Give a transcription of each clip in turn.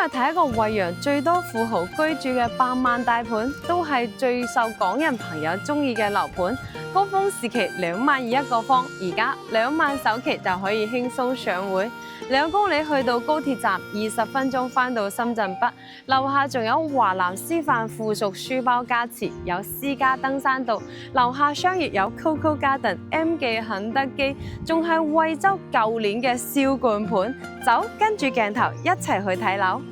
日睇一個惠陽最多富豪居住嘅8萬大盤，都係最受港人朋友中意嘅樓盤。高峰時期2萬2一個方，而家2萬首期就可以輕鬆上會。2公里去到高鐵站，20分鐘返到深圳北。樓下仲有華南師範附屬書包加持，有私家登山道。樓下商業有 Coco Garden、M 記肯德基，仲係惠州舊年嘅銷冠盤。走，跟住鏡頭一齊去睇樓。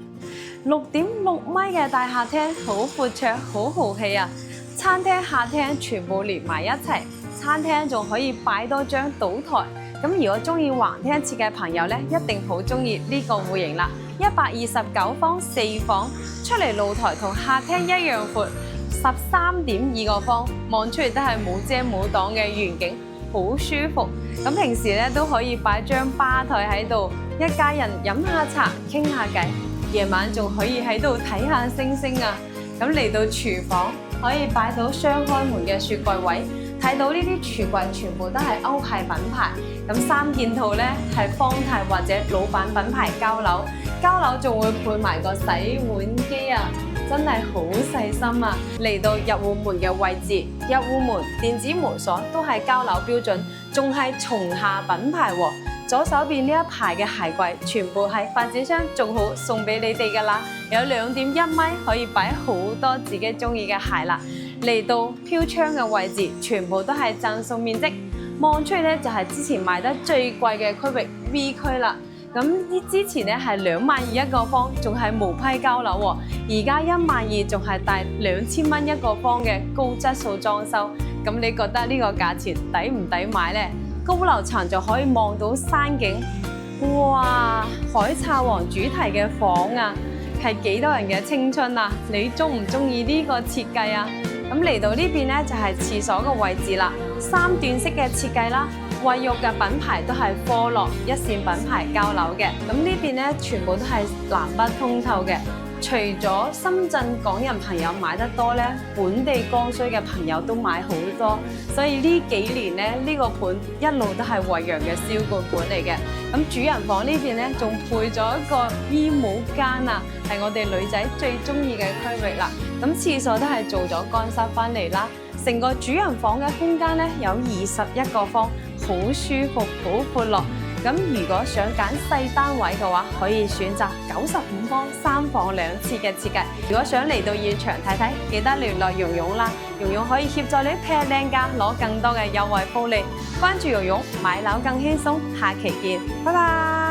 6.6米嘅大客廳，好闊綽，好豪氣啊！餐廳、客廳全部連埋一齊，餐廳仲可以擺多張賭台。咁如果中意橫廳設計嘅朋友咧，一定好中意呢個戶型啦。129方4房，出嚟露台同客廳一樣闊，13.2個方，望出嚟都係冇遮冇擋嘅遠景，好舒服。咁平時咧都可以擺張吧台喺度，一家人飲下茶傾下偈，夜晚仲可以喺度睇下星星啊！咁嚟到廚房，可以擺到雙開門嘅雪櫃位，睇到呢啲櫥櫃全部都係歐系品牌。咁3件套咧係方太或者老闆品牌交樓，交樓仲會配埋個洗碗機啊！真係好細心啊！嚟到入戶門嘅位置，入戶門電子門鎖都係交樓標準，仲係松下品牌喎。左手邊呢一排嘅鞋櫃，全部係發展商做好送俾你哋㗎啦，有2.1米可以擺好多自己中意嘅鞋啦。嚟到飄窗嘅位置，全部都係贈送面積，望出去咧就係之前賣得最貴嘅區域 V 區啦。咁之前咧係2萬2一個方，仲係無批交樓喎，而家1萬2仲係大2000蚊一個方嘅高質素裝修。咁你覺得呢個價錢抵唔抵買呢？高樓層就可以望到山景，哇！海賊王主題嘅房啊，係幾多人嘅青春啊！你中唔中意呢個設計啊？咁嚟到呢邊咧就係廁所嘅位置啦，3段式嘅設計啦，衛浴嘅品牌都係科樂一線品牌交樓嘅。咁呢邊咧全部都係南北通透嘅。除咗深圳港人朋友買得多咧，本地剛需嘅朋友都買好多，所以呢幾年咧呢個盤一路都係惠陽嘅銷冠盤嚟嘅。咁主人房呢邊咧仲配咗一個衣帽間啊，係我哋女仔最中意嘅區域啦。咁廁所都係做咗乾濕翻嚟啦。成個主人房嘅空間咧有21個方，好舒服，好闊落。咁如果想揀細單位嘅話，可以選擇95方3房2廁嘅設計。如果想嚟到現場睇睇，記得聯絡蓉蓉啦，蓉蓉可以協助你劈靚價，攞更多嘅優惠福利。關注蓉蓉，買樓更輕鬆，下期見，拜拜。